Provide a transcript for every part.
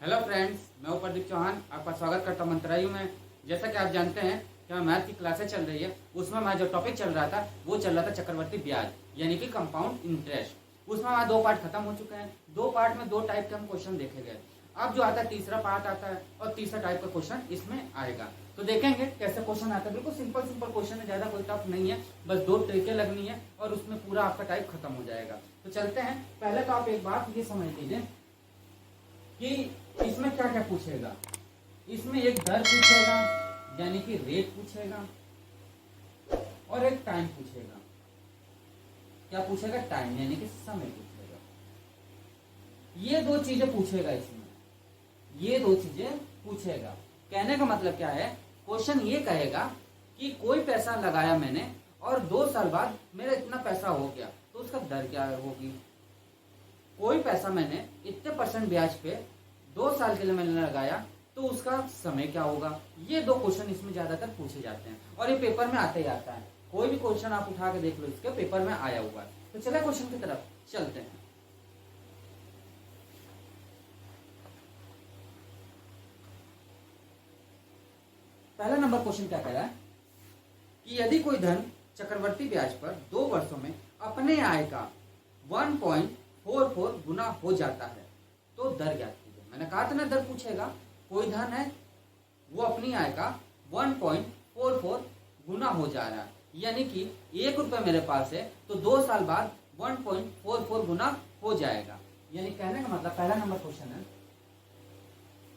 Hello friends, मैं हूं प्रदीप चौहान। आपका स्वागत करता हूं मंत्रायु में। जैसा कि आप जानते हैं कि हमारी मैथ की क्लासें चल रही है, उसमें हमारा जो टॉपिक चल रहा था वो चल रहा था चक्रवर्ती ब्याज यानी कि कंपाउंड इंटरेस्ट। उसमें हमारे दो पार्ट खत्म हो चुके हैं। दो पार्ट में दो टाइप के हम क्वेश्चन देखे गए। अब जो आता है तीसरा पार्ट आता है और तीसरा टाइप का क्वेश्चन इसमें आएगा। तो देखेंगे कैसे क्वेश्चन आता है। बिल्कुल सिंपल सिंपल क्वेश्चन है, ज्यादा कोई टफ नहीं है, बस दो ट्रिकें लगनी है और उसमें पूरा आपका टाइप खत्म हो जाएगा। तो चलते हैं। पहले तो आप एक बात ये समझ लीजिए कि इसमें क्या क्या पूछेगा। इसमें एक दर पूछेगा यानी कि रेट पूछेगा और एक टाइम पूछेगा। क्या पूछेगा? टाइम यानी कि समय पूछेगा। ये दो चीजें पूछेगा इसमें, ये दो चीजें पूछेगा। कहने का मतलब क्या है, क्वेश्चन ये कहेगा कि कोई पैसा लगाया मैंने और 2 साल बाद मेरा इतना पैसा हो गया, तो उसका दर क्या होगी। कोई पैसा मैंने इतने % ब्याज पे 2 साल के लिए मैंने लगाया, तो उसका समय क्या होगा। ये दो क्वेश्चन इसमें ज्यादातर पूछे जाते हैं और ये पेपर में आते ही आता है। कोई भी क्वेश्चन आप उठा के देख लो, इसके पेपर में आया हुआ है। तो चले क्वेश्चन की तरफ चलते हैं। पहला नंबर क्वेश्चन क्या कह रहा है कि यदि कोई धन चक्रवर्ती ब्याज पर 2 वर्षों में अपने आय का 1.44 गुना हो जाता है, तो दर ज्ञात कीजिए। मैंने कहा था ना दर पूछेगा। कोई धन है वो अपनी आय का 1.44 गुना हो जा रहा है, यानी कि 1 रुपए मेरे पास है तो 2 साल बाद 1.44 गुना हो जाएगा। यानी कहने का मतलब पहला नंबर क्वेश्चन है,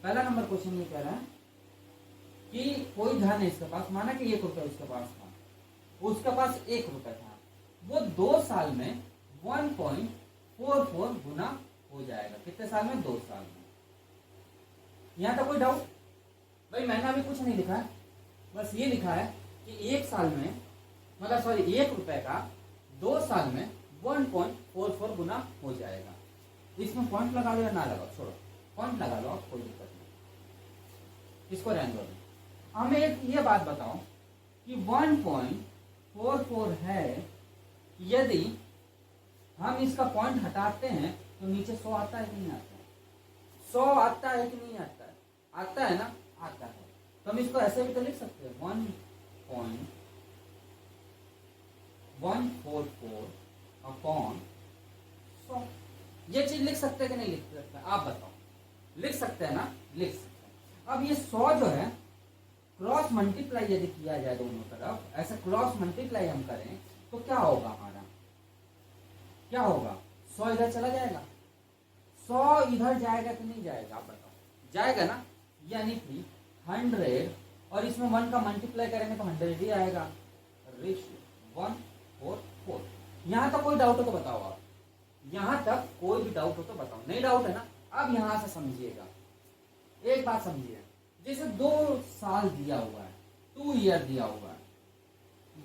पहला नंबर क्वेश्चन ये कह रहा है कि कोई धन है इसके पास, माना कि 1 रुपए उसके पास था, उसके पास 1 रुपए था, वो 2 साल में 1.44 गुना हो जाएगा। कितने साल में? 2 साल में। यहां तक कोई डाउट? भाई मैंने अभी कुछ नहीं लिखा है, बस ये लिखा है कि 1 साल में मतलब सॉरी 1 रुपए का 2 साल में 1.44 गुना हो जाएगा। इसमें पॉइंट लगा लो या ना लगाओ, छोड़ो, पॉइंट लगा लो आप, कोई दिक्कत नहीं, इसको रहने दो। हमें एक ये बात बताओ कि 1.44 है, यदि हम इसका पॉइंट हटाते हैं तो नीचे 100 आता है कि नहीं आता है? 100 आता है कि नहीं आता है? आता है ना? आता है। तो हम इसको ऐसे भी तो लिख सकते हैं 1.144 अपॉन 100। ये चीज लिख सकते हैं कि नहीं लिख सकते? आप बताओ। लिख सकते हैं ना? लिख सकते हैं। अब ये 100 जो है क्रॉस मल्टीप्लाई यदि किया जाए दोनों तरफ, ऐसा क्रॉस मल्टीप्लाई हम करें तो क्या होगा हमारा? क्या होगा? 100 इधर चला जाएगा, 100 इधर जाएगा कि नहीं जाएगा? आप बताओ। जाएगा ना? यानी कि 100 और इसमें 1 का मल्टीप्लाई करेंगे तो 100 ही आएगा। रेशियो 144। यहां तक कोई डाउट हो तो बताओ आप। यहां तक कोई भी डाउट हो तो बताओ। नहीं डाउट है ना? अब यहां से समझिएगा, एक बात समझिए। जैसे 2 साल दिया हुआ है, 2 ईयर दिया हुआ है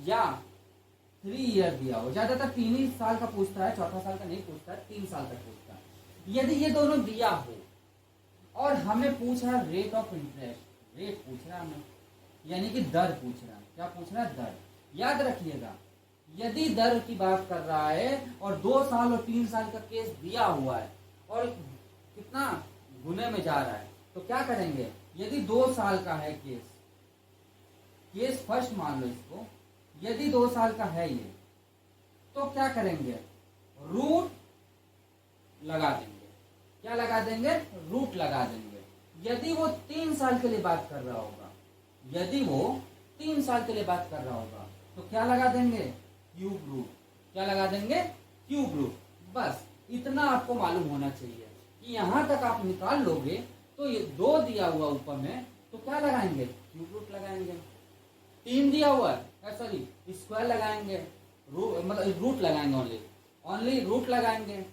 या 3 ईयर दिया हुआ, ज्यादातर 3 ही साल का पूछता है, चौथा साल का नहीं पूछता है, 3 साल तक पूछता है। यदि ये दोनों दिया हो और हमें पूछ रहा है रेट ऑफ इंटरेस्ट, रेट पूछ रहा है हमें, यानी कि दर पूछ रहा है। क्या पूछ रहा है? दर। याद रखिएगा, यदि दर की बात कर रहा है और 2 साल और 3 साल का केस दिया हुआ है और कितना गुने में जा रहा है, तो क्या करेंगे? यदि 2 साल का है केस फर्स्ट मान लो इसको, यदि 2 साल का है ये, तो क्या करेंगे? रूट लगा देंगे। क्या लगा देंगे? रूट लगा देंगे। यदि वो 3 साल के लिए बात कर रहा होगा, यदि वो 3 साल के लिए बात कर रहा होगा, तो क्या लगा देंगे? Cube root. क्या लगा देंगे? Cube root. बस इतना आपको मालूम होना चाहिए कि यहां तक आप निकाल लोगे तो ये 2 दिया हुआ ऊपर में, तो क्या लगाएंगे? क्यूब रूट लगाएंगे। 3 दिया हुआ है, सॉरी स्क्वायर लगाएंगे, मतलब रूट लगाएंगे, ओनली रूट लगाएंगे।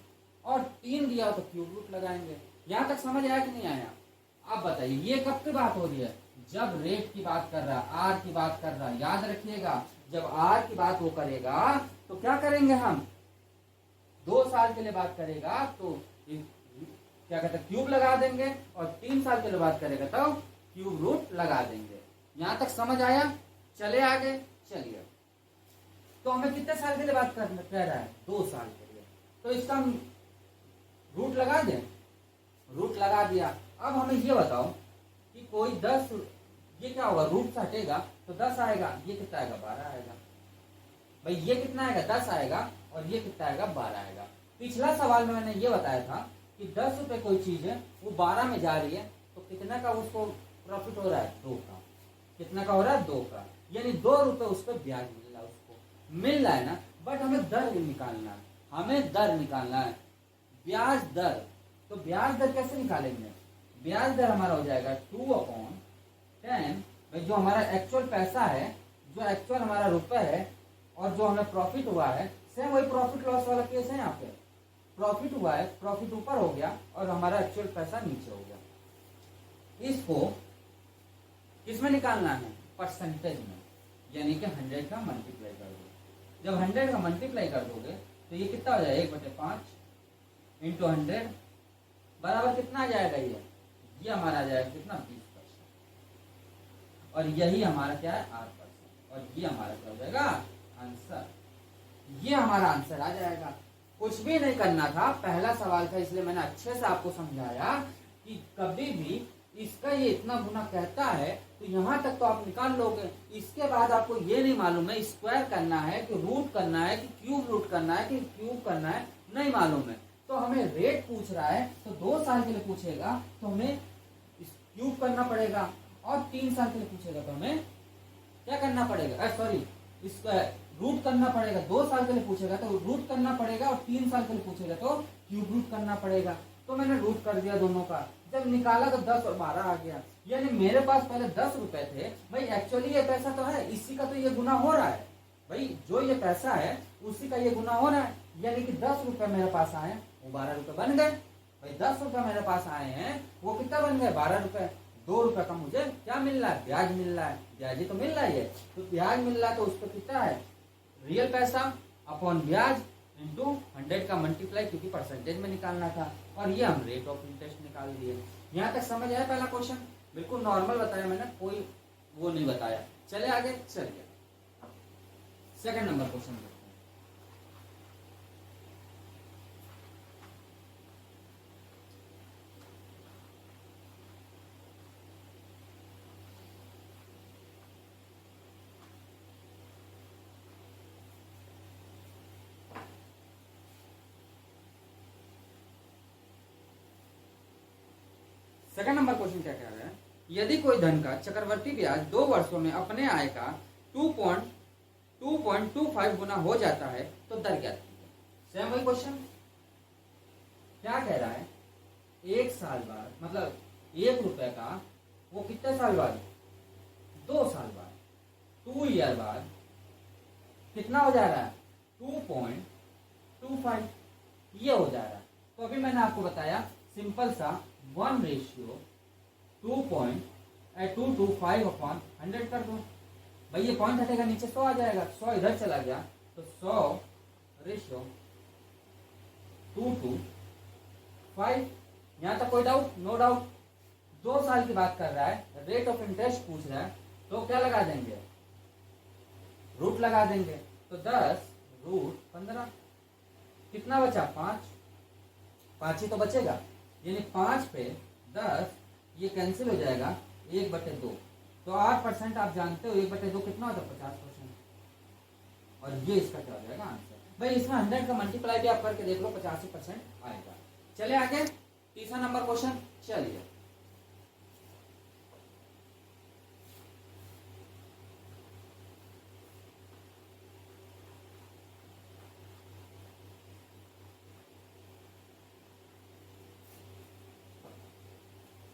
और 3 दिया हो तो क्यूब रूट लगाएंगे। यहां तक समझ आया कि नहीं आया? आप बताइए, ये कब की बात हो रही है? जब रेट की बात कर रहा है, आर की बात कर रहा है। याद रखिएगा, जब आर की बात वो करेगा तो क्या करेंगे हम? 2 साल के लिए बात करेगा तो क्या कहते हैं? क्यूब लगा देंगे, और 3 साल के लिए बात करेगा तो क्यूब रूट लगा देंगे। यहां तक समझ आया? चले आगे। चलिए, तो हमें कितने साल के लिए बात कह रहा है? 2 साल के लिए। तो इसका रूट लगा दें, रूट लगा दिया। अब हमें ये बताओ कि कोई 10, ये क्या होगा, रूट से हटेगा तो 10 आएगा, ये कितना आएगा, 12 आएगा। भाई ये कितना आएगा, 10 आएगा, और ये कितना आएगा, 12 आएगा। पिछला सवाल में मैंने ये बताया था कि 10 रुपए कोई चीज है वो 12 में जा रही है, तो कितना का उसको प्रॉफिट हो रहा है, 2 का। कितना का हो रहा है, 2 का, यानी 2 रुपए उस पर ब्याज मिल रहा है, उसको मिल रहा है ना। बट हमें दर निकालना है, हमें दर निकालना है, ब्याज दर। तो ब्याज दर कैसे निकालेंगे, ब्याज दर हमारा हो जाएगा 2/10। भाई जो हमारा एक्चुअल पैसा है, जो एक्चुअल हमारा रुपए है, और जो हमें प्रॉफिट हुआ है, सेम वही प्रॉफिट लॉस वाला केस है। यहाँ पे प्रॉफिट हुआ है, प्रॉफिट ऊपर हो गया और हमारा एक्चुअल पैसा नीचे हो गया। इसको किसमें निकालना है, परसेंटेज में, यानी कि 100 का मल्टीप्लाई कर दो। जब 100 का मल्टीप्लाई कर दोगे तो ये कितना हो जाएगा, 1/5 इंटू 100 बराबर कितना आ जाएगा, ये हमारा आ जाएगा कितना, 20%। और यही हमारा क्या है, 8%। और ये हमारा क्या हो जाएगा, आंसर। ये हमारा आंसर आ जाएगा। कुछ भी नहीं करना था, पहला सवाल था, इसलिए मैंने अच्छे से आपको समझाया कि कभी भी इसका ये इतना गुना कहता है तो यहाँ तक तो आप निकाल लोगे। इसके बाद आपको ये नहीं मालूम है स्क्वायर करना है कि रूट करना है कि क्यूब रूट करना है कि क्यूब करना है, नहीं मालूम है। तो हमें रेट पूछ रहा है, तो 2 साल के लिए पूछेगा तो हमें क्यूब करना पड़ेगा, और 3 साल के लिए पूछेगा तो हमें क्या करना पड़ेगा, सॉरी इसका रूट करना पड़ेगा। 2 साल के लिए पूछेगा तो रूट करना पड़ेगा, और 3 साल के लिए पूछेगा तो क्यूब रूट करना पड़ेगा। तो मैंने रूट कर दिया दोनों का, जब निकाला तो 10 और 12 आ गया। यानी मेरे पास पहले 10 रुपए थे, भाई एक्चुअली ये पैसा तो है, इसी का तो ये गुना हो रहा है। भाई जो ये पैसा है उसी का ये गुना हो रहा है, यानी कि 10 रुपए मेरे पास आए वो 12 रुपए बन गए। भाई 10 रुपए मेरे पास आए हैं वो कितना बन गए, 12 रुपए। 2 रुपए का मुझे क्या मिल रहा है, ब्याज मिल रहा है, ब्याज ही तो मिल रहा है। तो ब्याज मिल रहा है तो उस पर कितना है, रियल पैसा अपॉन ब्याज इंटू 100 का मल्टीप्लाई, क्योंकि परसेंटेज में निकालना था, और ये हम रेट ऑफ इंटरेस्ट निकाल दिए। यहाँ तक समझ आया पहला क्वेश्चन, बिल्कुल नॉर्मल बताया मैंने, कोई वो नहीं बताया। चले आगे, चलिए सेकंड नंबर क्वेश्चन देखते हैं। सेकंड नंबर क्वेश्चन क्या कह रहा है, यदि कोई धन का चक्रवर्ती ब्याज 2 वर्षों में अपने आय का 2.25 गुना हो जाता है तो दर क्या थी। सेम वही क्वेश्चन, क्या कह रहा है, 1 साल बाद, मतलब 1 रुपए का वो कितने साल बाद, 2 साल बाद, 2 ईयर बाद कितना हो जा रहा है, 2.25 ये हो जा रहा है। तो अभी मैंने आपको बताया सिंपल सा 1:2.225 अपॉन 100 कर दो। भाई ये पॉइंट हटेगा नीचे 100 आ जाएगा, 100 इधर चला गया तो 100:225। यहाँ तक कोई डाउट, नो डाउट। 2 साल की बात कर रहा है, रेट ऑफ इंटरेस्ट पूछ रहा है, तो क्या लगा देंगे, रूट लगा देंगे। तो 10√15 कितना बचा, 5 ही तो बचेगा, यानी 5 पे 10 ये कैंसिल हो जाएगा, 1/2। तो 8% आप जानते हो, 1/2 कितना होता है, 50%। और ये इसका क्या हो जाएगा, आंसर। भाई इसमें 100 का मल्टीप्लाई भी आप करके देख लो, 85% आएगा। चले आगे, तीसरा नंबर क्वेश्चन, चलिए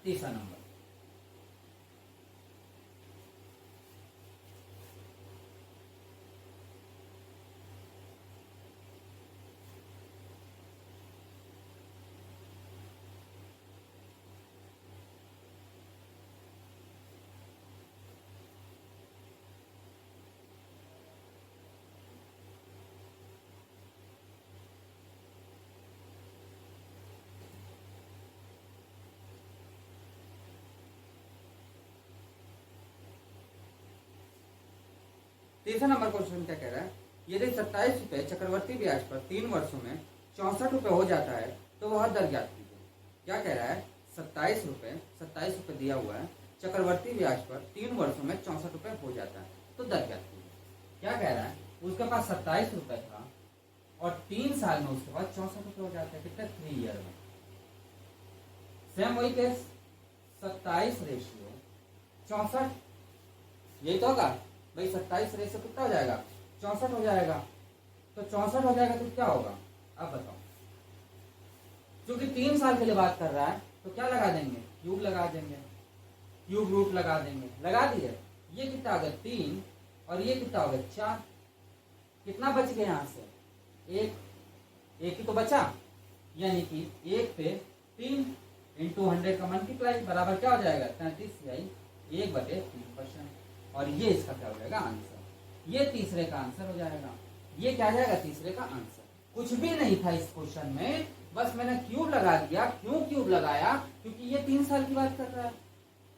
तीसरा नंबर। तीसरा नंबर क्वेश्चन क्या कह रहा है, यदि 27 रुपए चक्रवर्ती ब्याज पर 3 वर्षों में 64 रुपए हो जाता है तो वह दर ज्ञात कीजिए। क्या कह रहा है, 27 रुपये दिया हुआ है, चक्रवर्ती ब्याज पर 3 वर्षों में 64 रुपये हो जाता है, तो दर क्या थी। क्या कह रहा है, उसके पास 27 रुपये था और 3 साल में उसके बाद 64 रुपये हो जाते हैं, कितने, 3 ईयर में। सेम वही केस, 27 रेशियो 64, यही तो होगा भाई, 27 रेशियो कितना हो जाएगा, 64 हो जाएगा। तो 64 हो जाएगा तो क्या होगा, अब बताओ। क्योंकि 3 साल के लिए बात कर रहा है तो क्या लगा देंगे, क्यूब लगा देंगे, क्यूब रूट लगा देंगे, लगा दिए। ये कितना आ गया 3 और ये कितना हो गया 4, कितना बच गया यहाँ से, एक ही तो बचा, यानी कि 1 पे 3 इंटू 100 का मल्टीप्लाई बराबर क्या हो जाएगा, 33/1/3%। और ये इसका क्या हो जाएगा आंसर, ये तीसरे का आंसर हो जाएगा। ये क्या जाएगा, तीसरे का आंसर। कुछ भी नहीं था इस क्वेश्चन में, बस मैंने क्यूब लगा दिया। क्यों क्यूब लगाया, क्योंकि ये 3 साल की बात कर रहा है।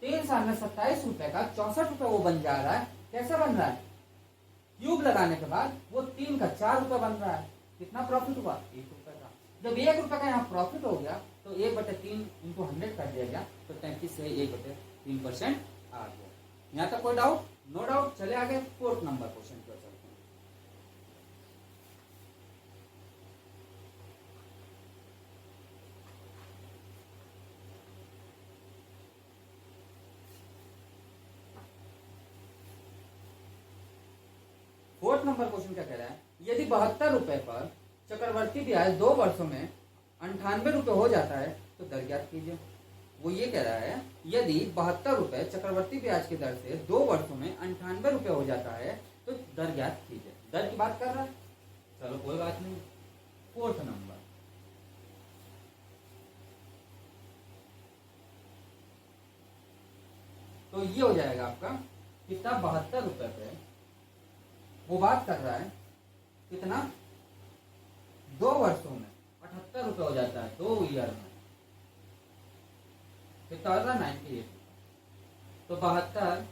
3 साल में 27 रुपए का 64 रुपए वो बन जा रहा है। कैसे बन रहा है, क्यूब लगाने के बाद वो 3 का 4 रुपए बन रहा है। कितना प्रॉफिट हुआ, 1 रुपए का। जब 1 रुपए का यहाँ प्रॉफिट हो गया तो 1/3 इंटू 100 कर दिया गया, तो 33 से 1/3% आ गया। यहाँ तक कोई डाउट, नो डाउट। चले आगे 4th नंबर क्वेश्चन की ओर चलते हैं। 4th नंबर क्वेश्चन क्या कह रहा है, यदि 72 रुपए पर चक्रवर्ती ब्याज 2 वर्षों में 98 रुपए हो जाता है तो दर ज्ञात कीजिए। वो ये कह रहा है, यदि 72 रुपए चक्रवर्ती ब्याज की दर से 2 वर्षों में 98 रुपए हो जाता है तो दर ज्ञात कीजिए। दर की बात कर रहा है, चलो कोई बात नहीं। 4th नंबर, तो ये हो जाएगा आपका कितना, 72 रुपए पे वो बात कर रहा है कितना, 2 वर्षों में 78 रुपए हो जाता है, 2 ईयर में कितना होगा, 98। तो 72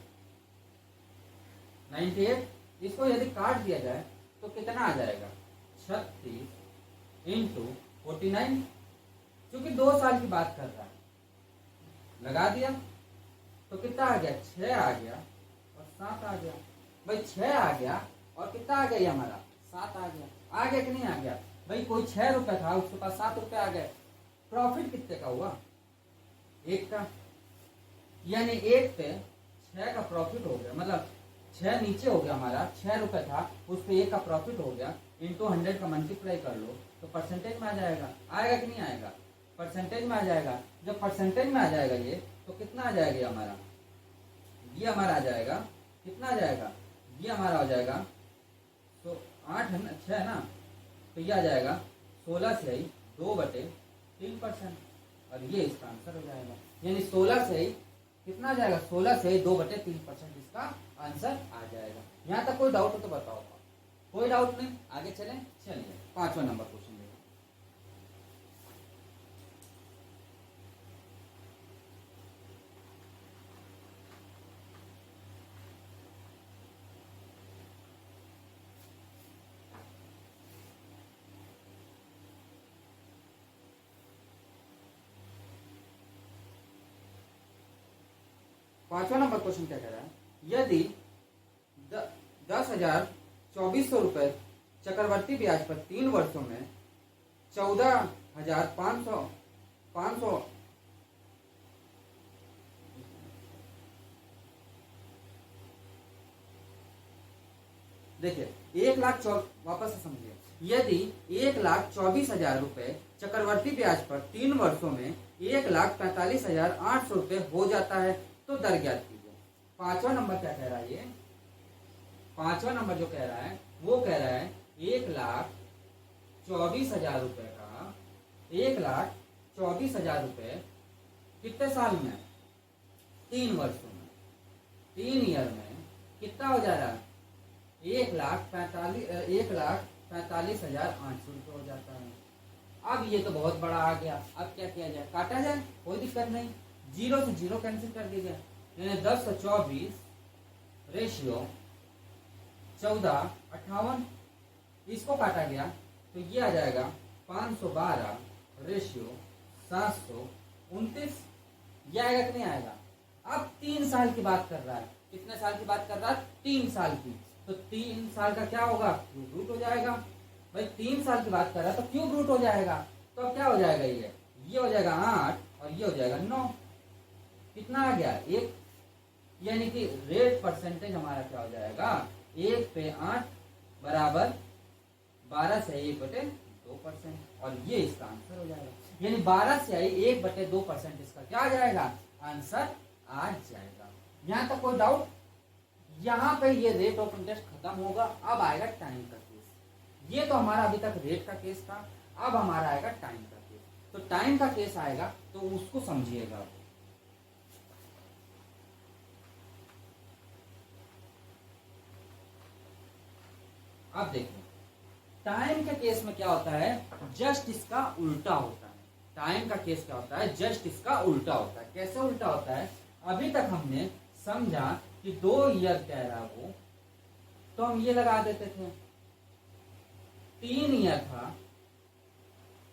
98, इसको यदि काट दिया जाए तो कितना आ जाएगा, 36 इंटू 49। क्योंकि 2 साल की बात कर रहा है, लगा दिया तो कितना आ गया, 6 आ गया और 7 आ गया। भाई 6 आ गया और कितना आ गया ये हमारा, 7 आ गया। आ गया कि नहीं आ गया भाई, कोई 6 रुपए था उसके पास 7 रुपए आ गए। प्रॉफिट कितने का हुआ, 1 का। यानी 1 पे 6 का प्रॉफिट हो गया, मतलब 6 नीचे हो गया हमारा, 6 रुपए था उस पे 1 का प्रॉफिट हो गया, इंटू 100 का मल्टीप्लाई कर लो तो परसेंटेज में आ जाएगा। आएगा कि नहीं आएगा, परसेंटेज में आ जाएगा। जब परसेंटेज में आ जाएगा ये, तो कितना आ जाएगा ये हमारा, ये हमारा आ जाएगा, कितना आ जाएगा, ये हमारा हो जाएगा, तो 8 है ना, 6 है ना, तो ये आ जाएगा 16 से 2/3%। और ये इसका आंसर हो जाएगा। यानी 16 से कितना आ जाएगा, 16 से 2/3% इसका आंसर आ जाएगा। यहाँ तक कोई डाउट हो तो बताओ। कोई डाउट नहीं, आगे चलें। चलिए 5वां नंबर क्वेश्चन देखो। पांचवा नंबर क्वेश्चन क्या कह रहा है, यदि 10,2400 रुपए चक्रवर्ती ब्याज पर 3 वर्षों में 14,500 देखिए 1,00,000, वापस से समझिए। यदि 1,24,000 रुपए चक्रवर्ती ब्याज पर 3 वर्षों में 1,45,800 रुपए हो जाता है तो दर ज्ञात कीजिए। 5वां नंबर क्या कह रहा है, ये 5वां नंबर जो कह रहा है वो कह रहा है 1,24,000 रुपए का, 1,24,000 रुपए कितने साल में, 3 वर्षों में, 3 ईयर में कितना हो जा रहा है, 1,45,800 रुपये हो जाता है। अब ये तो बहुत बड़ा आ गया, अब क्या किया जाए, काटा जाए, कोई दिक्कत नहीं, 0 से 0 कैंसिल कर दिया जाए। यानी 10/24 रेशियो 14/58, इसको काटा गया तो ये आ जाएगा 512 रेशियो 29, ये आएगा कि नहीं आएगा। अब 3 साल की बात कर रहा है, कितने साल की बात कर रहा है, 3 साल की, तो 3 साल का क्या होगा, क्यूब रूट हो जाएगा। भाई 3 साल की बात कर रहा है तो क्यूब रूट हो जाएगा, तो अब क्या हो जाएगा, ये हो जाएगा 8 और ये हो जाएगा 9, कितना आ गया 1, यानी कि रेट परसेंटेज हमारा क्या हो जाएगा, 1 पे 8 बराबर 12 से 1/2%, और ये इसका आंसर हो जाएगा। यानी 12 से 1/2% इसका क्या आ जाएगा, आंसर आ जाएगा। यहाँ तक कोई डाउट? यहाँ पे ये रेट ऑफ इंटरेस्ट खत्म होगा, अब आएगा टाइम का केस। ये तो हमारा अभी तक रेट का केस था, अब हमारा आएगा टाइम का केस। तो टाइम का केस आएगा तो उसको समझिएगा। अब देखिए टाइम के केस में क्या होता है, जस्ट इसका उल्टा होता है। टाइम का केस क्या होता है, जस्ट इसका उल्टा होता है। कैसे उल्टा होता है, अभी तक हमने समझा कि 2 ईयर कह रहा वो, तो हम ये लगा देते थे। 3 ईयर था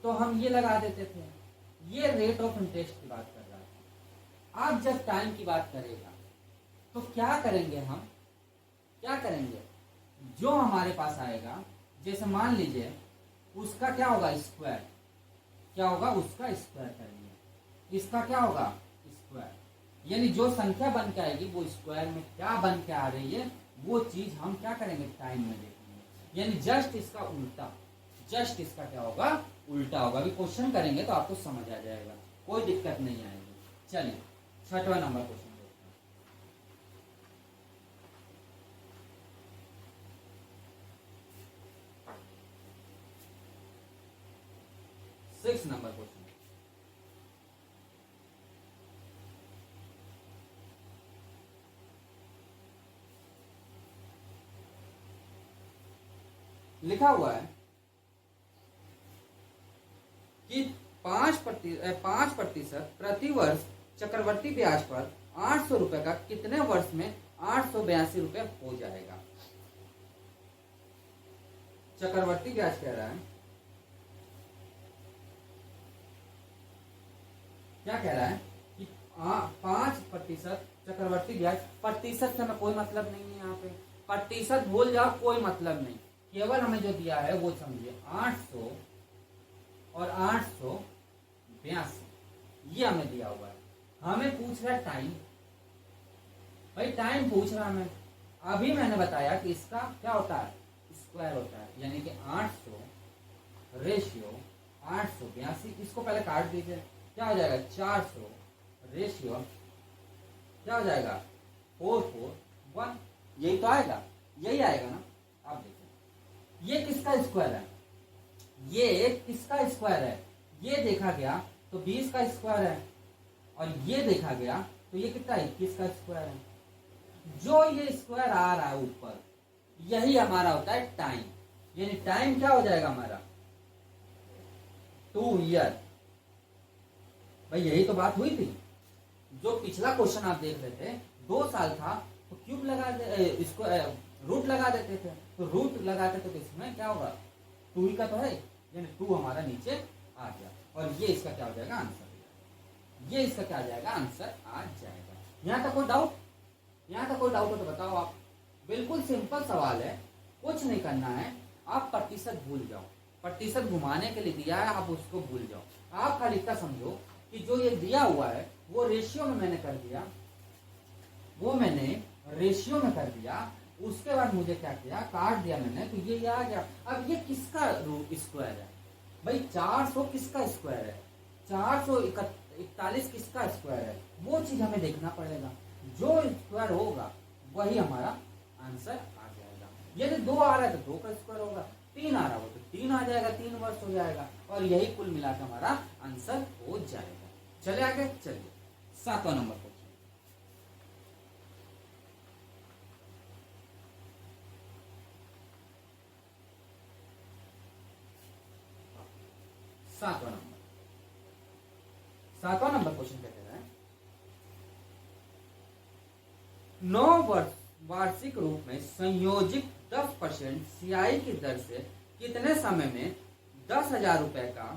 तो हम ये लगा देते थे। ये रेट ऑफ इंटरेस्ट की बात कर रहा था। अब जब टाइम की बात करेगा तो क्या करेंगे हम, क्या करेंगे, जो हमारे पास आएगा, जैसे मान लीजिए उसका क्या होगा, स्क्वायर, क्या होगा, उसका स्क्वायर करेंगे। इसका क्या होगा, स्क्वायर, यानी जो संख्या बन के आएगी वो स्क्वायर में क्या बन के आ रही है, वो चीज हम क्या करेंगे, टाइम में देखेंगे। यानी जस्ट इसका उल्टा, जस्ट इसका क्या होगा, उल्टा होगा। अभी क्वेश्चन करेंगे तो आपको समझ आ जाएगा, कोई दिक्कत नहीं आएगी। चलिए 6वां नंबर क्वेश्चन देखते हैं। 6 नंबर क्वेश्चन। लिखा हुआ है कि 5% प्रति वर्ष चक्रवर्ती ब्याज पर 800 रुपए का कितने वर्ष में 882 रुपए हो जाएगा। चक्रवर्ती ब्याज कह रहा है, क्या कह रहा है कि 5% चक्रवर्ती ब्याज, प्रतिशत से हमें कोई मतलब नहीं है। यहाँ पे प्रतिशत भूल जाओ, कोई मतलब नहीं, केवल हमें जो दिया है वो समझिए 800 और 882, ये हमें दिया हुआ है। हमें पूछ रहा है टाइम, भाई टाइम पूछ रहा है हमें। अभी मैंने बताया कि इसका क्या होता है, स्क्वायर होता है, यानी कि 800 रेशियो 882, इसको पहले काट दीजिए, क्या हो जाएगा 400 रेशियो क्या हो जाएगा 441, यही तो आएगा, यही आएगा ना। आप देखिए ये किसका स्क्वायर है, ये किसका स्क्वायर है, ये देखा गया तो 20 का स्क्वायर है, और ये देखा गया तो ये कितना 21 का स्क्वायर है। जो ये स्क्वायर आ रहा है ऊपर, यही हमारा होता है टाइम। यानी टाइम क्या हो जाएगा हमारा 2 ईयर। भाई यही तो बात हुई थी। जो पिछला क्वेश्चन आप देख रहे थे 2 साल था तो क्यूब लगा दे, इसको रूट लगा देते थे, तो रूट लगाते थे तो इसमें क्या होगा 2 ही का तो है, यानी 2 हमारा नीचे आ गया, और ये इसका क्या हो जाएगा आंसर, ये इसका क्या आ जाएगा आंसर आ जाएगा। यहाँ तक कोई डाउट, यहाँ तक कोई डाउट हो तो बताओ आप। बिल्कुल सिंपल सवाल है, कुछ नहीं करना है, आप प्रतिशत भूल जाओ, प्रतिशत घुमाने के लिए दिया है आप उसको भूल जाओ। आप खाली इतना समझो कि जो ये दिया हुआ है वो रेशियो में मैंने कर दिया, वो मैंने रेशियो में कर दिया, उसके बाद मुझे क्या किया, काट दिया मैंने, तो ये आ गया। अब ये किसका स्क्वायर है, भाई 400 किसका स्क्वायर है, 441 किसका स्क्वायर है, वो चीज हमें देखना पड़ेगा। जो स्क्वायर होगा वही हमारा आंसर आ जाएगा। यदि 2 आ रहा है तो 2 का स्क्वायर होगा, 3 आ रहा हो तो 3 आ जाएगा, 3 वर्ष हो जाएगा, और यही कुल मिलाकर हमारा आंसर हो जाएगा। चले आगे, चलिए 7वां नंबर क्वेश्चन। 7वां नंबर क्वेश्चन क्या कह रहा है, 9 वार्षिक रूप में संयोजित 10% CI की दर से कितने समय में 10,000 रुपए का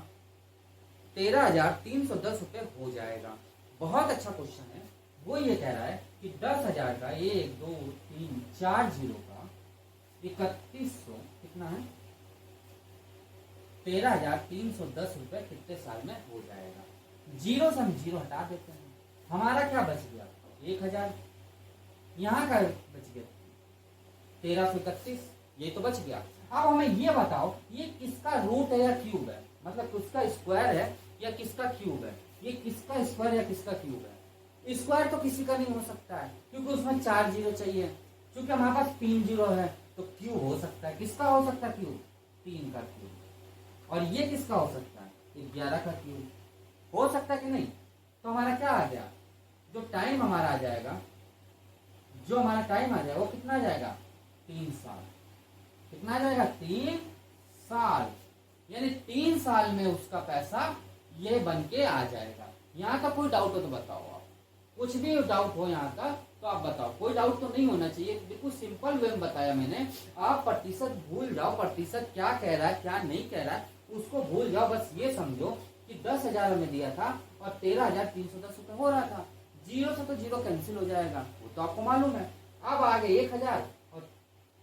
13,310 रुपये हो जाएगा। बहुत अच्छा क्वेश्चन है। वो ये कह रहा है कि 10,000 का 1 2 3 4 जीरो का 3100 कितना है 13,310 रुपये कितने साल में हो जाएगा। जीरो से हम जीरो हटा देते हैं, हमारा क्या बच गया 1,000, यहाँ का बच गया 1331, ये तो बच गया। अब हमें ये बताओ ये किसका रूट है या क्यूब है, मतलब किसका स्क्वायर है या किसका क्यूब है। ये किसका स्क्वायर या किसका क्यूब है। स्क्वायर तो किसी का नहीं हो सकता है क्योंकि उसमें 4 जीरो चाहिए, क्योंकि हमारे पास 3 जीरो है तो क्यूब हो सकता है। किसका हो सकता है क्यूब 3 का क्यूब। और ये किसका हो सकता है 11 का क्यूब हो सकता है कि नहीं। तो हमारा क्या आ गया, जो टाइम हमारा आ जाएगा, जो हमारा टाइम आ जाएगा वो कितना आ जाएगा 3 साल। कितना आ जाएगा 3 साल, यानी 3 साल में उसका पैसा ये बन के आ जाएगा। यहाँ का कोई डाउट हो तो बताओ आप, कुछ भी डाउट हो यहाँ का तो आप बताओ। कोई डाउट तो नहीं होना चाहिए, बिल्कुल सिंपल वे में बताया मैंने। आप प्रतिशत भूल जाओ, प्रतिशत क्या कह रहा है क्या नहीं कह रहा है उसको भूल जाओ। बस ये समझो कि 10,000 में दिया था और 13,310 रुपये हो रहा था। जीरो से तो जीरो कैंसिल हो जाएगा, वो तो आपको मालूम है। अब आगे 1,000 और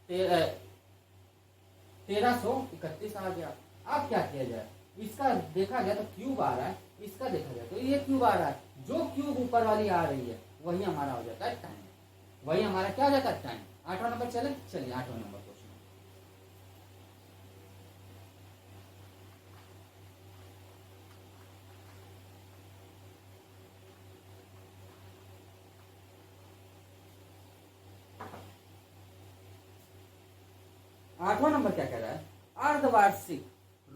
1331 आ गया। अब क्या किया जाए, इसका देखा जाए तो क्यूब आ रहा है, इसका देखा जाए तो ये क्यूब आ रहा है। जो क्यूब ऊपर वाली आ रही है वही हमारा हो जाता है टाइम, वही हमारा क्या हो जाता है टाइम। 8वां नंबर चलिए 8वां नंबर क्वेश्चन। 8वां नंबर क्या कह रहा है, अर्धवार्षिक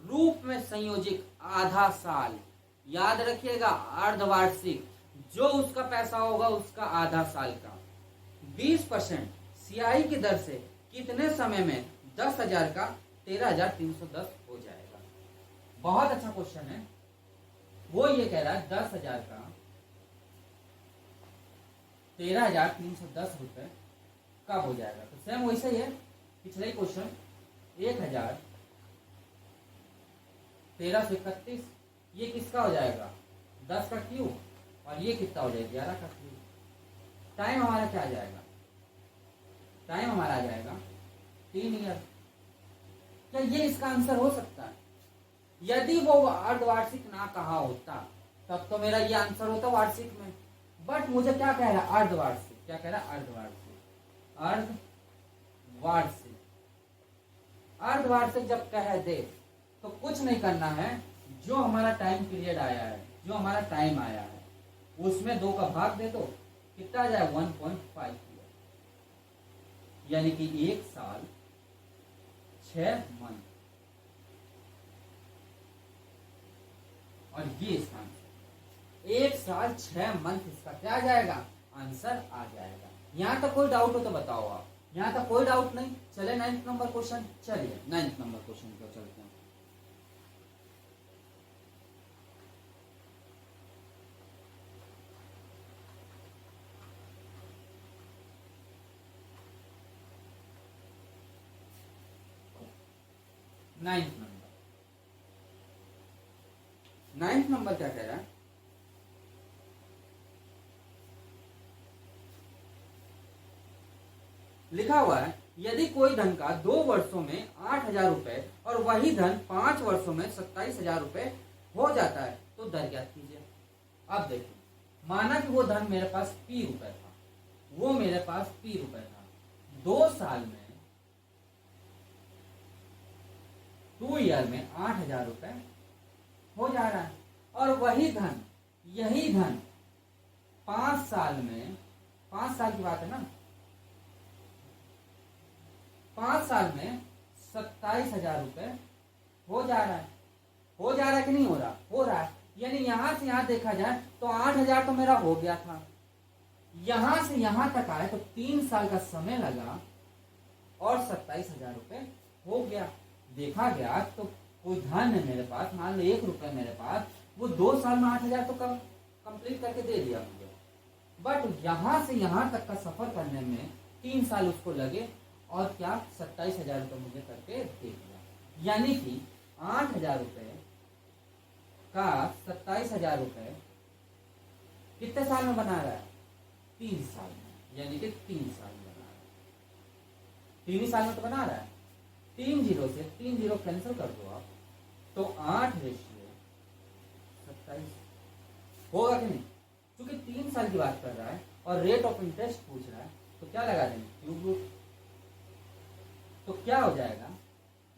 रूप में संयोजित आधा साल। याद रखिएगा अर्धवार्षिक, जो उसका पैसा होगा उसका आधा साल का 20% सियाई की दर से कितने समय में 10,000 का 13,310 हो जाएगा। बहुत अच्छा क्वेश्चन है। वो ये कह रहा है 10,000 का 13,310 रुपये कब हो जाएगा। तो सेम वैसे ही है पिछले ही क्वेश्चन। 1,000 1331 ये किसका हो जाएगा 10 का क्यूब, और ये कितना हो जाएगा 11 का क्यूब। टाइम हमारा क्या आ जाएगा, टाइम हमारा आ जाएगा 3 ईयर। क्या ये इसका आंसर हो सकता है। यदि वो अर्धवार्षिक ना कहा होता तब तो मेरा ये आंसर होता वार्षिक में। बट मुझे क्या कह रहा है अर्धवार्षिक, क्या कह रहा है अर्धवार्षिक। अर्धवार्षिक, अर्धवार्षिक जब कह दे तो कुछ नहीं करना है, जो हमारा टाइम पीरियड आया है, जो हमारा टाइम आया है उसमें 2 का भाग दे दो, कितना आ जाए 1.5 ईयर, यानी कि 1 साल 6 मंथ। और ये इसका आंसर 1 साल 6 मंथ इसका क्या आ जाएगा आंसर आ जाएगा। यहां तक कोई डाउट हो तो बताओ आप। यहां तक कोई डाउट नहीं। चले 9th नंबर क्वेश्चन। चलिए 9th नंबर क्वेश्चन को चलते हैं। नाइन्थ नंबर क्या कह रहा है, लिखा हुआ है यदि कोई धन का 2 वर्षों में 8,000 रुपए और वही धन 5 वर्षों में 27,000 रुपए हो जाता है तो दर ज्ञात कीजिए। अब देखिए, माना कि वो धन मेरे पास P रुपए था, वो मेरे पास P रुपए था, 2 साल में 2 ईयर में 8,000 रुपए हो जा रहा है। और वही धन, यही धन 5 साल में, 5 साल की बात है ना, 5 साल में 27,000 रुपए हो जा रहा है। हो जा रहा है कि नहीं हो रहा, हो रहा है। यानी यहां से यहां देखा जाए तो 8,000 तो मेरा हो गया था, यहां से यहां तक आए तो 3 साल का समय लगा और 27,000 रुपए हो गया। देखा गया तो कोई धन है मेरे पास, मान लो 1 रुपए मेरे पास, वो 2 साल में 8,000 तो कंप्लीट करके दे दिया मुझे। बट यहां से यहां तक का सफर करने में 3 साल उसको लगे और क्या 27,000 रुपये मुझे करके दे दिया। यानी कि 8,000 रुपये का 27,000 रुपये कितने साल में बना रहा है? 3 साल में, यानी कि 3 साल में बना रहा है। 3 ही साल में तो बना रहा है। 3 जीरो से 3 जीरो कैंसिल कर दो आप, तो 8:27 होगा कि नहीं? क्योंकि 3 साल की बात कर रहा है और रेट ऑफ इंटरेस्ट पूछ रहा है, तो क्या लगा देंगे? Cube root. तो क्या हो जाएगा?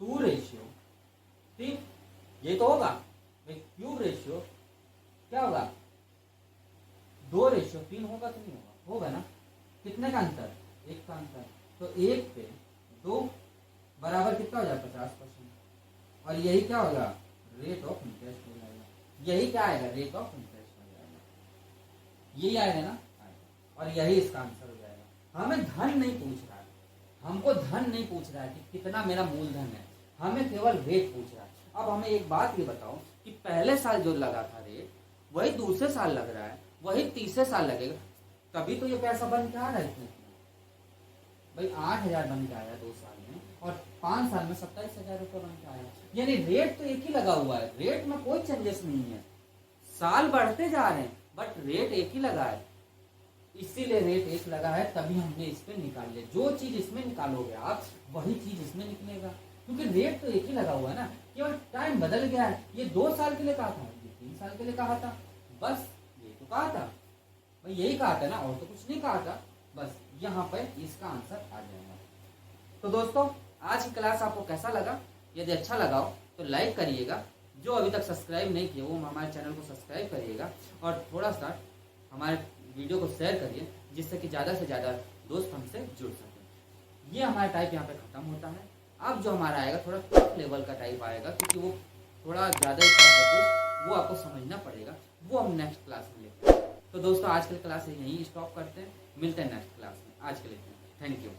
2:3, ये तो होगा भाई। क्यूब रेशियो क्या होगा? 2:3 होगा कि नहीं होगा? होगा ना। कितने का अंतर? 1 का अंतर। तो 1 पे 2 बराबर कितना हो जाएगा? 50%। और यही क्या होगा? रेट ऑफ इंटरेस्ट हो जाएगा। यही क्या आएगा? रेट ऑफ इंटरेस्ट हो जाएगा। यही आएगा ना, आएगा। और यही इसका आंसर हो जाएगा। हमें धन नहीं पूछ रहा है, हमको धन नहीं पूछ रहा है कि कितना मेरा मूलधन है, हमें केवल रेट पूछ रहा है। अब हमें एक बात ये बताओ कि पहले साल जो लगा था रेट, वही दूसरे साल लग रहा है, वही तीसरे साल लगेगा, तभी तो ये पैसा बन के आ रहा है इतने भाई। 8,000 बन के आया 2 साल में, और 5 साल में 27,000 रुपये बन के आया। यानी रेट तो एक ही लगा हुआ है, रेट में कोई चेंजेस नहीं है। साल बढ़ते जा रहे हैं बट रेट एक ही लगा है। इसीलिए रेट एक लगा है, तभी हमने इस पे निकाल लिया। जो चीज इसमें निकालोगे आप, वही चीज इसमें निकलेगा, क्योंकि रेट तो एक ही लगा हुआ है ना, केवल टाइम बदल गया है। ये 2 साल के लिए कहा था, ये 3 साल के लिए कहा था, बस ये तो कहा था भाई, यही कहा था ना, और तो कुछ नहीं कहा था। बस यहाँ पर इसका आंसर आ जाएगा। तो दोस्तों, आज की क्लास आपको कैसा लगा? यदि अच्छा लगा हो तो लाइक करिएगा, जो अभी तक सब्सक्राइब नहीं किया वो हमारे चैनल को सब्सक्राइब करिएगा, और थोड़ा सा हमारे वीडियो को शेयर करिए, जिससे कि ज़्यादा से ज़्यादा दोस्त हमसे जुड़ सकें। ये हमारा टाइप यहाँ पे ख़त्म होता है। अब जो हमारा आएगा थोड़ा टफ लेवल का टाइप आएगा, क्योंकि वो थोड़ा ज़्यादा ही टफ है, वो आपको समझना पड़ेगा, वो हम नेक्स्ट क्लास में लेते हैं। तो दोस्तों, आज के लिए क्लास यहीं स्टॉप करते हैं, मिलते हैं नेक्स्ट क्लास में। आज के लिए थैंक यू।